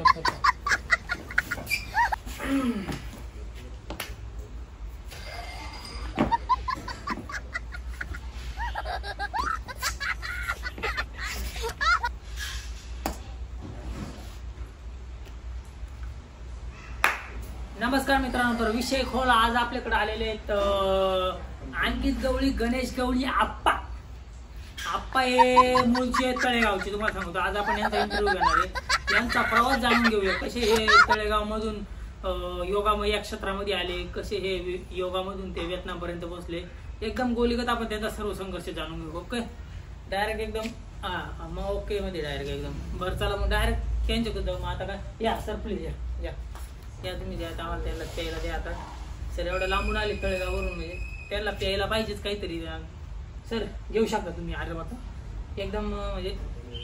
नमस्कार मित्रांनो, तर विषय खोल. आज आपल्याकडे आलेले आहेत अंकित गवळी, गणेश गवळी, आप्पा हे मूळचे तळेगावचे. तुम्हाला सांगतो, आज आपण यांचा इंटरव्ह्यू घेणार आहे. यांचा प्रवास जाणून घेऊया. कसे हे तळेगाव मधून योगामध्ये या क्षेत्रामध्ये आले, कसे हे योगामधून ते व्हिएतनामपर्यंत पोहोचले. एकदम गोलीगत आपण त्यांचा सर्व संघर्ष जाणून घेऊ. ओके, डायरेक्ट एकदम मग ओके मध्ये डायरेक्ट एकदम. बरं चला मग डायरेक्ट त्यांच्याकडे मग आता काय या सर प्लीज या तुम्ही द्या आम्हाला. त्यांना प्यायला द्या. आता सर एवढं लांबून आले तळेगाववरून, म्हणजे त्यांना प्यायला पाहिजेच काहीतरी. सर घेऊ शकता तुम्ही. अरे बाबा एकदम म्हणजे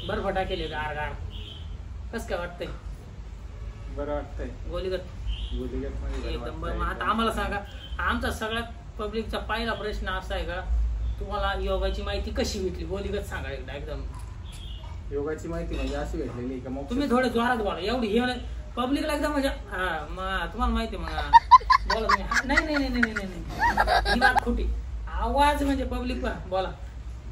बर्फटा केले गार गार. कसं काय वाटतंय? बरं वाटतंय. गोलीगत एकदम बरं. मग आता आम्हाला सांगा, आमचा सगळ्यात पब्लिकचा पहिला प्रश्न असा आहे का, तुम्हाला योगाची माहिती कशी भेटली? गोलीगत सांगा एकदा. एकदम योगाची माहिती म्हणजे अशी भेटलेली का? मग तुम्ही थोडे जोरात बोला. एवढी हे पब्लिकला एकदम म्हणजे तुम्हाला माहिती मग बोला तुम्ही. नाही नाही नाही नाही नाही ही बात खोटी. आवाज म्हणजे पब्लिक बोला.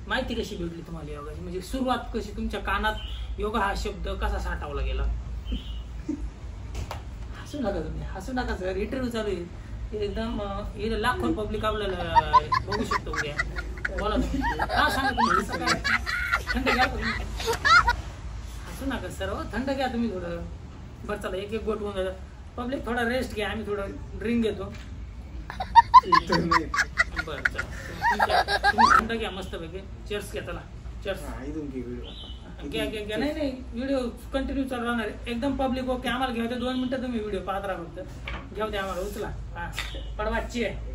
माहिती कशी भेटली तुम्हाला योगाची? म्हणजे सुरुवात कशी तुमच्या कानात योगा हा शब्द कसा साठवला गेला? हसू नका तुम्ही, हसू नका सर. इंटरव्ह्यू चालू आहे एकदम. हे लाखो पब्लिक आपल्याला बघू शकतो उद्या. बोला तुम्ही. हा सांगा तुम्ही. थंड घ्या तुम्ही. हसू नका सर. थंड घ्या तुम्ही थोडं. बरं चला एक गोट होऊन जातं. पब्लिक थोडा रेस्ट घ्या, आम्ही थोडं ड्रिंक घेतो. बरं चला तुम्ही थंड घ्या मस्त पैकी. चेअर्स घ्या. चला चेअर्स घ्या घ्या घ्या. नाही व्हिडिओ कंटिन्यू चालू राहणार आहे एकदम. Public okay. आम्हाला घेऊ दे 2 मिनिटं. तुम्ही व्हिडिओ पाहत राहा फक्त. घेऊ दे आम्हाला. उचला. हा पडवाची आहे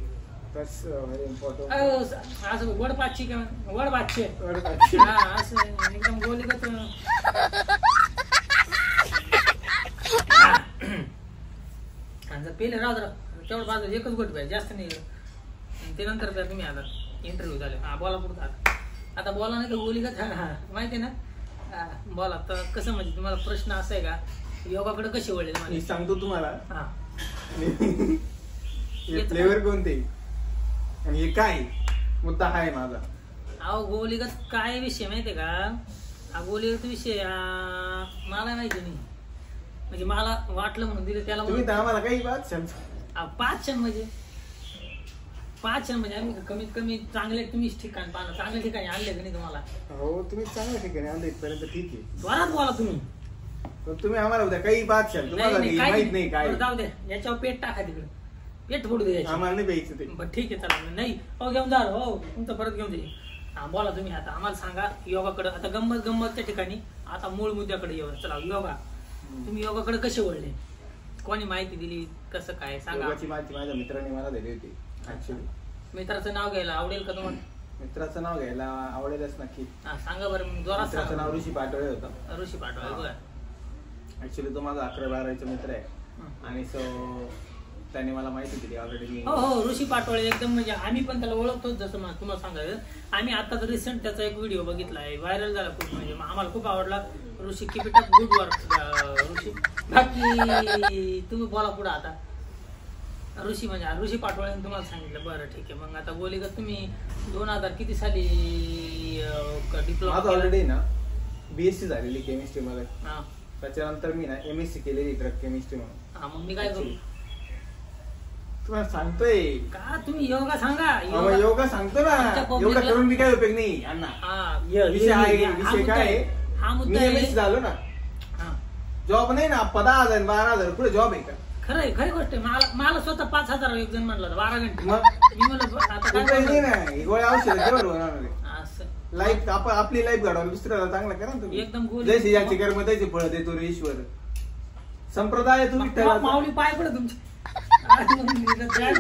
असं वड पाचची किंवा वड पाचची हा असं एकदम गोलीगत. पेले राहू तेवढं बाजू एकच गोट पाहिजे, जास्त नाही. ते नंतर प्या तुम्ही. आता इंटरव्ह्यू झाले. हा बोला पुढे. आता बोला नाही तर गोलीगत. हा माहिती आहे ना. बोला. तर कसं म्हणजे तुम्हाला प्रश्न असा आहे का, योगाकडे कशी वळले? मी सांगतो तुम्हाला. हा फ्लेवर कोणते आणि हे काय मुद्दा आहे माझा. अहो गोलीगत काय विषय माहितीये का? हा गोलीगत विषय मला माहिती नाही. म्हणजे मला वाटलं म्हणून दिलं त्याला. तुम्ही तर आम्हाला काही 5 क्षण 5 क्षण म्हणजे 5 क्षण म्हणजे आम्ही कमीत कमी चांगले तुम्हीच ठिकाण पाहणं. चांगल्या ठिकाणी आणले का नाही तुम्हाला? हो तुम्ही चांगल्या ठिकाणी आणले इथपर्यंत. ठीक आहे, जोरात बोला तुम्ही. तुम्ही आम्हाला उद्या काही 5 क्षण तुम्हाला माहित नाही काय. जाऊ दे, याच्यावर पेट टाका तिकडे. पेट फोडू दे. आम्हाला नाही प्यायचं ते. बरं ठीक आहे चला. नाही हो घेऊन जा. हो तुमचं परत घेऊन जाईल. हा बोला तुम्ही. आता आम्हाला सांगा योगाकडे. आता गंमतच्या ठिकाणी आता मूळ मुद्द्याकडे येऊ. चला योगा. तुम्ही योगाकडे कसे वळले? कोणी माहिती दिली? कसं काय सांगा. योगाची माहिती माझ्या मित्राने मला दिली होती. ऍक्च्युअली मित्राचं नाव घ्यायला आवडेल का तुम्हाला? मित्राचं नाव घ्यायला आवडेलच नक्की. हा सांगा बरं जोरात. मित्राचं नाव ऋषी पाटोळे होतं. ऋषी पाटोळे. बरं. ऍक्च्युअली तो माझा 11-12चा मित्र आहे. आणि सो त्याने मला माहिती दिली ऑलरेडी. हो ऋषी पाटोळे एकदम. म्हणजे आम्ही पण त्याला ओळखतोच. जसं तुम्हाला सांगायचं, आम्ही आता रिसेंट त्याचा एक व्हिडिओ बघितला आहे, व्हायरल झाला खूप. म्हणजे आम्हाला खूप आवडला. Rishi keep it up, good work Rishi. बाकी तुम्ही बोला पुढे. आता ऋषी म्हणजे ऋषी पाटोळे तुम्हाला सांगितलं. बरं ठीक आहे. मग आता गोलीगत तुम्ही 2000 किती साली डिप्लोमा? ऑलरेडी ना BSc झालेली केमिस्ट्री मध्ये. त्याच्यानंतर मी ना MSc केलेली ड्रग केमिस्ट्री म्हणून. हा मग मी काय करू? तुम्हाला सांगतोय का तुम्ही योगा सांगा. योगा सांगतो ना. योगा करून मी काय उपयोग नाही अण्णा. विषय काय? हा मुद्दा MSc झालो ना. जॉब नाही ना. 10,000 12,000 कुठे जॉब आहे का? खरंय, खरी गोष्ट आहे. मला स्वतः 5,000 एक जण म्हणलं 12 घंटे. मग मी म्हणलं आता काय गोळ्या औषध लाईफ आपली लाईफ घडवली दुसऱ्याला चांगला करा ना तुम्ही. एकदम जैसे याची कर्म त्याची फळ देतो रे ईश्वर. संप्रदाय तुम्ही माऊली पाय पडे तुमचे.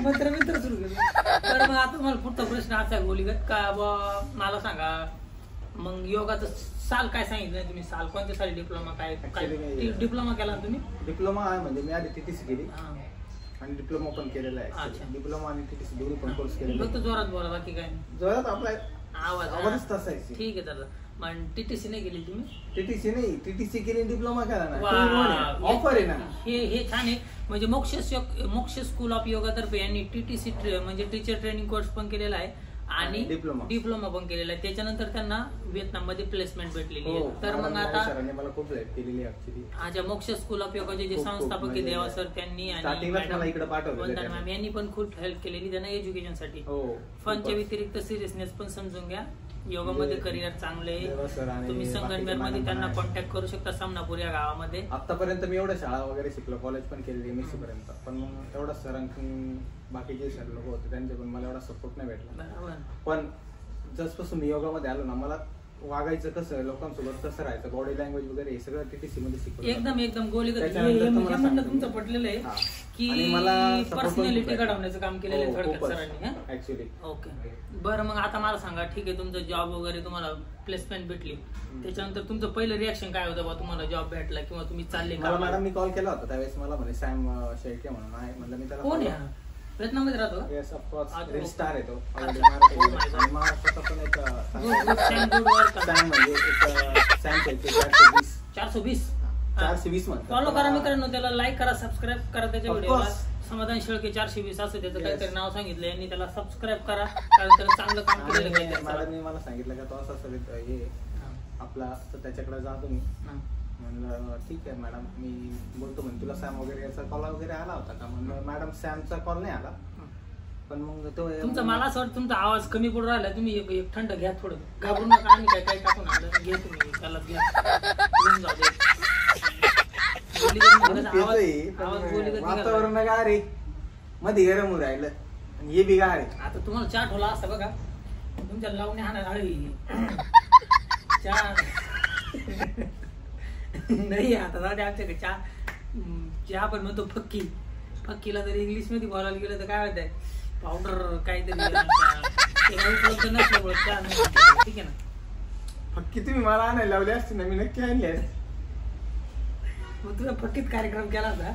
मंत्र सुरू केलं. तर मग आता मला पुढचा प्रश्न असा आहे गोलीगत का मला सांगा, मग योगाचं साल काय सांगितलं तुम्ही? साल कोणत्या साली डिप्लोमा काय डिप्लोमा केला तुम्ही? डिप्लोमा आहे म्हणजे मी आधी TTC केली आणि डिप्लोमा पण केलेला आहे. डिप्लोमा आणि TTC दोन्ही पण कोर्स केलेला. फक्त जोरात बोला, बाकी काय जोरात आपला आवाज आवाजच तसा आहे. ठीक आहे. तर पण टीटीसी नाही गेली तुम्ही? टीटीसी नाही, टीटीसी केली, डिप्लोमा केला ना, वा, ऑफर आहे ना. हे छान आहे. म्हणजे मोक्ष स्कूल ऑफ योगा तर्फे यांनी टीटीसी म्हणजे टीचर ट्रेनिंग कोर्स पण केलेला आहे आणि डिप्लोमा पण केलेला आहे. त्याच्यानंतर त्यांना व्हिएतनाम मध्ये प्लेसमेंट भेटलेली आहे. तर मग आता मला खूप हेल्प केलेली ऍक्च्युअली. माझ्या मोक्ष स्कूल ऑफ योगाचे जे संस्थापक आहे देवा सर त्यांनी आणि वंदना मॅम यांनी पण खूप हेल्प केलेली त्यांना एज्युकेशन साठी. फनच्या व्यतिरिक्त सिरियसनेस पण समजून घ्या. योगामध्ये करिअर चांगले आहे. तुम्ही संगमनेर मध्ये त्यांना कॉन्टॅक्ट करू शकता, समनापूर या गावामध्ये. आतापर्यंत मी एवढ्या शाळा वगैरे शिकलो, कॉलेज पण केलेली एमएससी पर्यंत, पण मग एवढा सरांकडून बाकीचे सर लोक होते त्यांच्याकडून मला एवढा सपोर्ट नाही भेटला. पण जसपासून मी योगामध्ये आलो ना, मला वागायचं कसं, लोकांसोबत कसं राहायचं, बॉडी लँग्वेज वगैरे हे सगळं टीटीसी मध्ये शिकवलं. एकदम गोलीगत तुमचं पटलेलं आहे की मला पर्सनॅलिटी घडवण्याचं काम केलेलं आहे थोडक्यात सरांनी ऍक्च्युअली. ओके, बरं मग आता मला सांगा, ठीक आहे तुमचं जॉब वगैरे तुम्हाला प्लेसमेंट भेटली, त्याच्यानंतर तुमचं पहिलं रिॲक्शन काय होतं बा तुम्हाला जॉब भेटला किंवा तुम्ही चालले? मला मॅडम मी कॉल केला होता त्यावेळेस, मला म्हणे सॅम शेळके म्हणून आहे, म्हणलं मी त्याला. कोण आहे? व्हिएतनाममध्ये राहतो? येस ऑफकोर्स, रील स्टार आहे तो महाराष्ट्राचा पण एक सॅम म्हणजे एक सॅम शेळके 420 फॉलो करा मित्रांनो, त्याला लाईक करा, सबस्क्राईब करा त्याच्या व्हिडिओला. समाधान शेळके 420 असं त्याचं काहीतरी नाव सांगितलं यांनी, त्याला सबस्क्राईब करा कारण त्याला चांगलं काम केलेलं आहे. मॅडमने मला सांगितलं का तो असं हे आपला, तर त्याच्याकडे जा तुम्ही. म्हणलं ठीक आहे मॅडम, मी बोलतो म्हणजे तुला सॅम वगैरे याचा कॉल वगैरे आला होता का? म्हणलं मॅडम सॅमचा कॉल नाही आला, पण मग तो तुमचा मला असं वाटतं तुमचा आवाज कमी पडून राहिला. तुम्ही एक थंड घ्या, थोडं घाबरू नका, आम्ही काय काय टाकून आलं घे तुम्ही, त्याला घेऊन जाऊ दे. वातावरण काय रे, मध्ये गरम राहिलं आणि हे बी गार आहे. आता तुम्हाला चहा ठोला असता बघा, तुमच्या लावणी हाणार हळी चहा नाही. आता जाऊ दे, आमच्याकडे चहा पण म्हणतो फक्की. फक्कीला जर इंग्लिश मध्ये बोलायला गेलं तर काय होत आहे, पावडर काहीतरी उपलब्ध नसल्यामुळे चहा नाही. ठीक आहे ना, फक्की तुम्ही मला आणायला लावली असती ना, मी नक्की आणली आहे. मग तुला फक्कीत कार्यक्रम केला होता.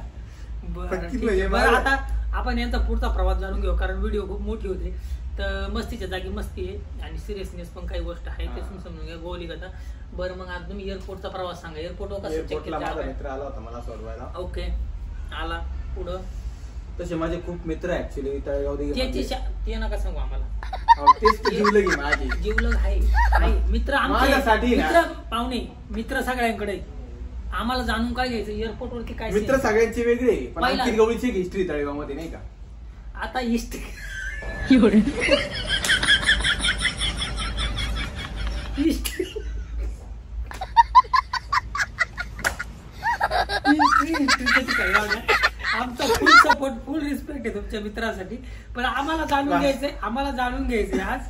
बरं, आता आपण यांचा पुढचा प्रवास जाणून घेऊ कारण व्हिडिओ खूप मोठी होते. तर मस्तीच्या जागी मस्ती आहे आणि सिरियसनेस पण काही गोष्ट आहे ते समजून घ्या, गोली कथा. बरं मग आता तुम्ही एअरपोर्टचा प्रवास सांगा. एअरपोर्टवर कसं चेक केलं? मित्र आला होता मला सोडवायला. ओके, आला पुढं. तसे माझे खूप मित्र आहे ऍक्च्युअली ते नका सांगू आम्हाला. तेच जीवलग माझी जीवलग आहे मित्र आमच्यासाठी, मित्र पाहुणे मित्र सगळ्यांकडे. आम्हाला जाणून काय घ्यायचं एअरपोर्ट वरती काय मित्र सगळ्यांचे वेगळे, पण अंकित गवळीची हिस्ट्री तळेगाव मध्ये नाही का? आता हिस्ट्री आमचा फुल सपोर्ट, फुल रिस्पेक्ट आहे तुमच्या मित्रासाठी. पण आम्हाला जाणून घ्यायचंय आज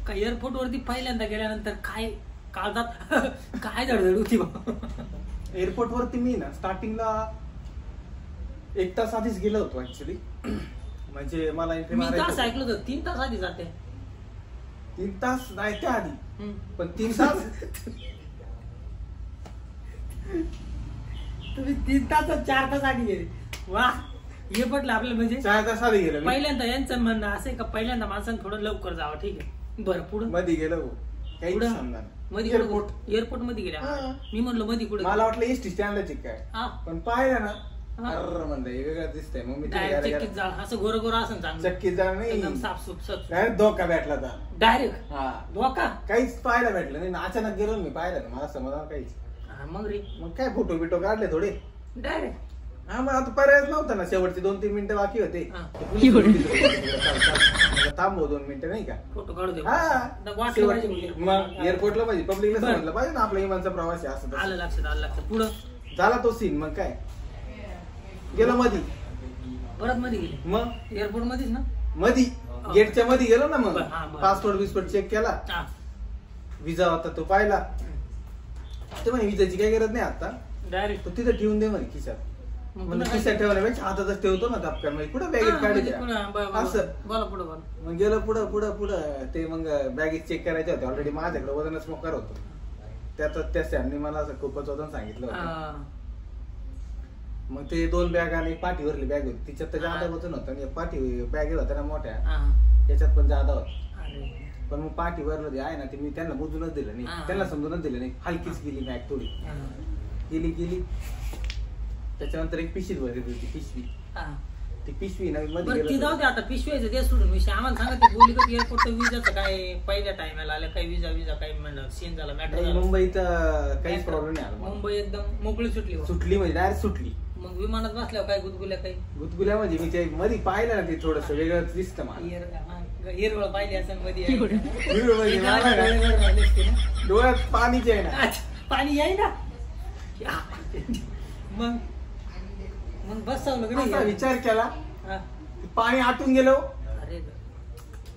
का एअरपोर्ट वरती पहिल्यांदा गेल्यानंतर काय काळजात काय धडधड होती बा? एअरपोर्ट वरती मी ना स्टार्टिंगला 1 तास आधीच गेलो होतो ऍक्च्युअली. म्हणजे मला मी तास ऐकलं होतं 3 तास आधी जाते. 3 तास नाही त्या आधी, पण 3 तास तुम्ही 3 तास 4 तास आधी गेले. वा, हे पटलं आपल्याला. म्हणजे 4 तास आधी गेलो पहिल्यांदा. यांचं म्हणणं असं आहे का पहिल्यांदा माणसानं थोडं लवकर जावं. ठीक आहे, बरं पुढे मध्ये गेलो एअरपोर्ट मध्ये गेल्या. मी म्हणलो मध्ये कुठे, मला वाटलं एसटी स्टँडला चेक काय, पण पाहिलं ना म्हणलं हे वेगळं दिसतंय. मग मी असं गोर गोर असं चक्कीत जाणार नाही, साफसूफ धोका भेटला तर डायरेक्ट. धोका काहीच पाहायला भेटलं नाही. अचानक गेलो मी, पाहिलं ना मला समजणार काहीच. मग काय फोटो बिटो काढले थोडे डायरेक्ट. हा, मग आता पर्यायच नव्हता ना, शेवटचे 2-3 मिनिटं बाकी होते. थांबव 2 मिनिटं नाही का, फोटो काढू दे. मग एअरपोर्टला पाहिजे, पब्लिकला समजलं पाहिजे ना आपला विमानचा प्रवास आहे असं. आलं लक्षात. पुढं झाला तो सीन. मग काय गेलो मध्ये, परत मध्ये गेले. मग एअरपोर्ट मध्येच ना, मध्ये गेटच्या मध्ये गेलो ना. मग पासपोर्ट चेक केला, विजा होता तो पाहिला. ते म्हणे विजाची काही गरज नाही आता, डायरेक्ट तो तिथे ठेवून दे म्हणे खिशात. म्हणजे खिशात ठेवण्यापेक्षा हातातच ठेवतो ना तापकार, म्हणजे कुठं बॅगेत काढायचं असं. मग गेलं पुढं ते. मग बॅगेत चेक करायचे होते. ऑलरेडी माझ्याकडे वजनच मोकार होतं. त्या सॅमनी मला असं खूपच वजन सांगितलं होतं. मग ते 2 बॅग आणि पाठीवरली बॅग होती, तिच्यात तर जादा वजन होतं. आणि पाठी बॅग होत्या ना मोठ्या, त्याच्यात पण जादा होत. पण मग पाठीवरलं जे आहे ना ते मी त्यांना मोजूनच दिलं नाही, त्यांना समजूनच दिलं नाही. हलकीच गेली मॅक थोडी गेली. त्याच्यानंतर एक पिशवी भरली होती पिशवी. ती पिशवी ना मध्ये जाऊ दे आता, पिशवीचं ते सोडून विषय आम्हाला सांगा. ती बोली कधी एअरपोर्ट विजाचं काय पहिल्या टायमाला आलं, काही विजा काही म्हणलं सीन झाला मॅटर. मुंबईत काहीच प्रॉब्लेम नाही आला. मुंबई एकदम मोकळी सुटली म्हणजे डायरेक्ट सुटली. मग विमानात बसल्यावर काय गुदगुल्या म्हणजे मी ते मध्ये पाहिलं ना ते थोडस वेगळंच दिसतं मला. हिरवळ पाहिली असं मध्ये डोळ्यात पाणीच आहे ना, पाणी आहे ना. मग बसवलं विचार केला पाणी आटून गेलो. अरे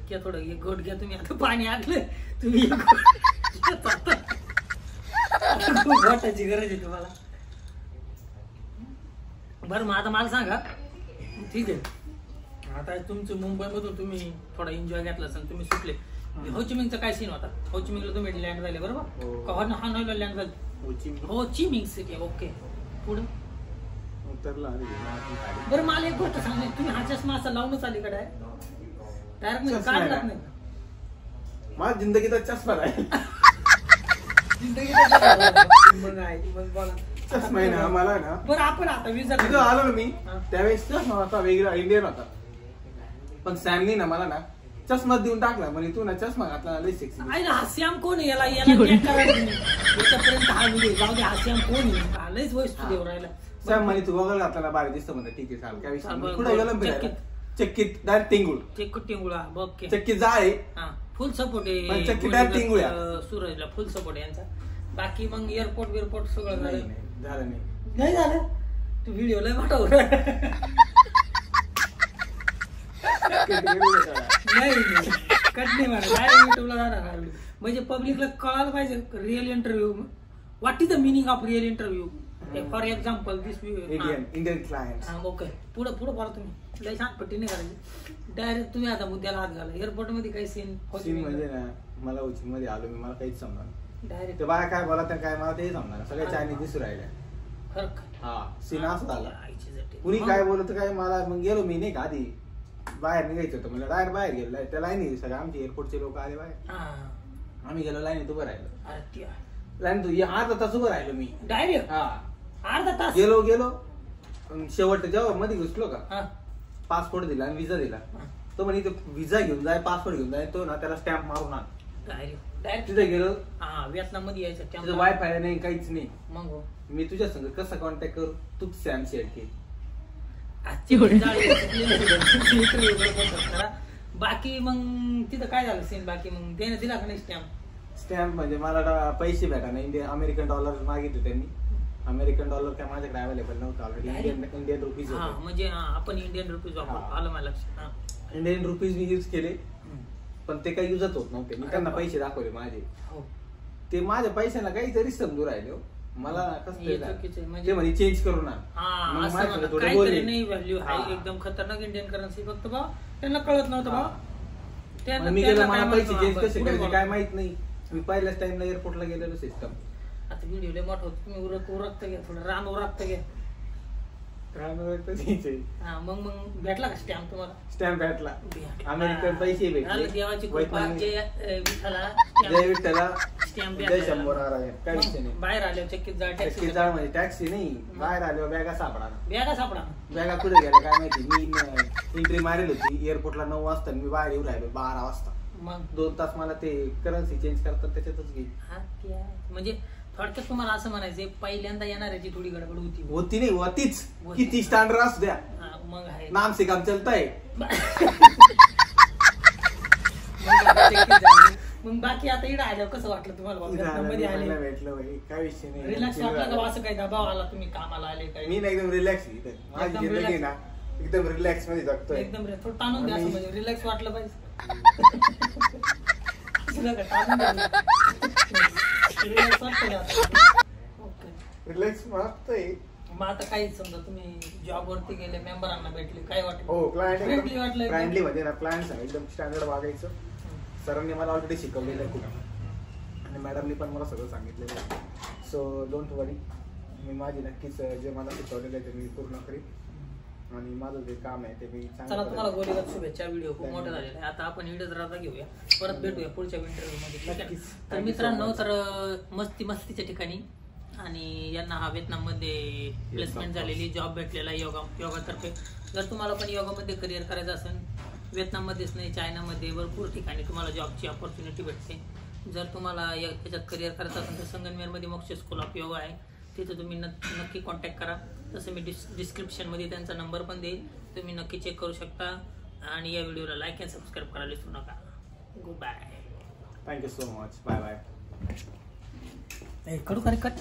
घ्या थोडं एक घोट घ्या तुम्ही. आता पाणी आटलं तुम्ही घोटाची गरज आहे तुम्हाला. बरं मग आता मला सांगा, ठीक आहे आता तुमचं मुंबईमधून तुम्ही थोडा एन्जॉय घेतला असेल, तुम्ही सुटले. होचिमिनचा काय सीन होता? होचिमिनला तुम्ही लँड झाले बरोबर का? हानोईला लँड झाले. Ho Chi Minh city. ओके पुढे बरं मला एक गोष्ट सांगा, तुम्ही हा चष्मा असा लावूनच आली कडे डायरेक्ट म्हणजे काढलाच नाही? माझ्या जिंदगीचा चष्मा आहे. चष्मा आहे ना मला ना. बरं आपण आता विजा आलो ना मी त्यावेळेस चष्मा होता वेगळा इंडियन होता, पण सॅमनी ना मला ना चष्मा देऊन टाकला. म्हणजे तू ना चष्मा घातला लय सेक्सी. आहे ना हा श्याम कोण आहे? याला याच्यापर्यंत हा व्हिडिओ जाऊ दे. हा श्याम कोण आहे? लयच वस्तू देऊ राहिला. सॅम म्हणे तू गॉगल घातला भारी दिसतं म्हणलं. ठीक आहे चाल काय विषय. कुठे गेलं? चक्कीत डायरेक्ट टिंगुळ. टिंगुळा बघ चक्कीत जाळे फुल सपोर्ट आहे. चक्की डायरेक्ट टिंगुळ्या. सूरजला फुल सपोर्ट आहे यांचा. बाकी मग एअरपोर्ट बिअरपोर्ट सगळं झालं नाही झालं. तू व्हिडिओ लय मोठा होता. नाही कट नाही म्हणा. म्हणजे पब्लिकला कळायला पाहिजे real interview. What is the meaning of real interview? For example this Indian client. Okay पुढे बोला तुम्ही. लय छान पट्टी नाही करायची डायरेक्ट तुम्ही. आता मुद्द्याला हात घाला. एअरपोर्ट मध्ये काही सीन म्हणजे ना मला उचिन मध्ये आलो मी, मला काहीच समजणार डायरेक्ट. बाया काय बोला काय मला ते समजणार. सगळ्या चायनीज दिसू राहिल्या. हा सीन असं झाला. कुणी काय बोलत काय मला. मग गेलो मी नाही का आधी बाहेर निघायचं होतं. म्हणजे डायरेक्ट बाहेर गेलो. त्या लाईनी सगळे आमचे एअरपोर्टचे लोक आले बाहेर. आम्ही गेलो लाईनीत उभं राहिलो. लाईन तू अर्धा तास उभं राहिलो मी डायरेक्ट. अर्धा तास गेलो शेवट जेव्हा मध्ये घुसलो का पासपोर्ट दिला आणि विजा दिला. तो म्हणे विजा घेऊन जाय पासपोर्ट घेऊन जाय. तो ना त्याला स्टॅम्प मारून आण. डायरेक्ट तिथे गेलो. व्हिएतनाम मध्ये यायचं. वायफाय नाही काहीच नाही. मग मी तुझ्या संग कसा कॉन्टॅक्ट करू? तूच सॅम शेअर केली. बाकी मग तिथं काय झालं सीन? बाकी मग त्याने दिला का नाही स्टॅम्प? म्हणजे मला पैसे भेटा नाही. अमेरिकन डॉलर मागितले त्यांनी. अमेरिकन डॉलर काय माझ्याकडे अवेलेबल नव्हतं ऑलरेडी. Indian rupees. म्हणजे आपण इंडियन रुपीज वापरतो. आलं मला लक्षात. इंडियन रुपीज मी युज केले पण ते काही युजच होत नव्हते. मी त्यांना पैसे दाखवले माझे. ते माझ्या पैशांना काहीतरी समजू राहिले. मला कसं म्हणे चेंज करू ना. नाही व्हॅल्यू आहे एकदम खतरनाक इंडियन करन्सी. फक्त बा त्यांना कळत नव्हतं बा. मी गेलो मला पैसे चेंज कसे करायचे काय माहित नाही. मी पहिल्याच टाइमला एअरपोर्टला गेलेलो सिस्टम. आता व्हिडिओ लय मोठा होतो. तुम्ही उरकत घ्या थोडं. रान उरकत घ्या. मग भेटला का स्टॅम्प तुम्हाला? स्टॅम्प भेटला. अमेरिकन पैसे भेटले. देवाची कृपा. जय विठ्ठला. जय विठ्ठला. स्टॅम्प जय शंभर. काय विषय नाही. बाहेर आल्यावर चक्कीत जा. टॅक्सी जा म्हणजे टॅक्सी नाही. बाहेर आल्यावर बॅगा सापडा. बॅगा कुठे गेल्या काय माहिती. मी एंट्री मारेल होती एअरपोर्टला 9 वाजता. मी बाहेर येऊ राहिलो 12 वाजता. मग 2 तास मला ते करन्सी चेंज करतात त्याच्यातच गेली. म्हणजे थोडक्यात तुम्हाला असं म्हणायचं पहिल्यांदा येणाऱ्याची थोडी गडबड होती नाही होतीच. किती स्टँडर्ड असू द्या. मग आहे नाम से काम चलताय. मग बाकी आता इकडे आल्यावर कसं वाटलं तुम्हाला? भेटलं काय विषय नाही. रिलॅक्स वाटलं का? असं काही दबाव आला तुम्ही कामाला आले काय? मी ना एकदम रिलॅक्स. माझी जिंदगी ना एकदम रिलॅक्स मध्ये जगतोय. एकदम थोडं ताणून द्या असं म्हणजे रिलॅक्स वाटलं पाहिजे. रिलॅक्स वाटतंय. मग आता काही समजा तुम्ही जॉब वरती गेले मेंबरांना भेटले काय वाटलं? हो क्लायंट फ्रेंडली वाटलं. फ्रेंडली म्हणजे ना क्लायंट एकदम स्टँडर्ड वागायचं. सरांनी मला ऑलरेडी शिकवलेलं आहे खूप आणि मॅडमनी पण मला सगळं सांगितलेलं आहे. सो डोंट वरी. मी माझी नक्कीच जे मला शिकवलेलं आहे ते मी पूर्ण करीन. आणि माझं जे काम आहे ते मी चला तुम्हाला गोलीगत शुभेच्छा. व्हिडिओ खूप मोठा झालेला आहे. आता आपण व्हिडिओ जरा घेऊया, परत भेटूया पुढच्या इंटरव्ह्यू मध्ये. तर मित्रांनो, तर मस्तीच्या ठिकाणी आणि यांना हा व्हिएतनाममध्ये प्लेसमेंट झालेली, जॉब भेटलेला योगातर्फे. जर तुम्हाला पण योगामध्ये करिअर करायचं असेल, व्हिएतनाममध्येच नाही चायनामध्ये भरपूर ठिकाणी तुम्हाला जॉबची ऑपॉर्च्युनिटी भेटते. जर तुम्हाला याच्यात करिअर करायचं असेल तर संगमनेरमध्ये मोक्ष स्कूल ऑफ योगा आहे, तिथे तुम्ही नक्की कॉन्टॅक्ट करा. तसं मी डिस्क्रिप्शनमध्ये त्यांचा नंबर पण देईल, तुम्ही नक्की चेक करू शकता. आणि या व्हिडिओला लाईक आणि सबस्क्राईब करायला विसरू नका. Good bye. Thank you so much. Bye bye. करू का रे कट?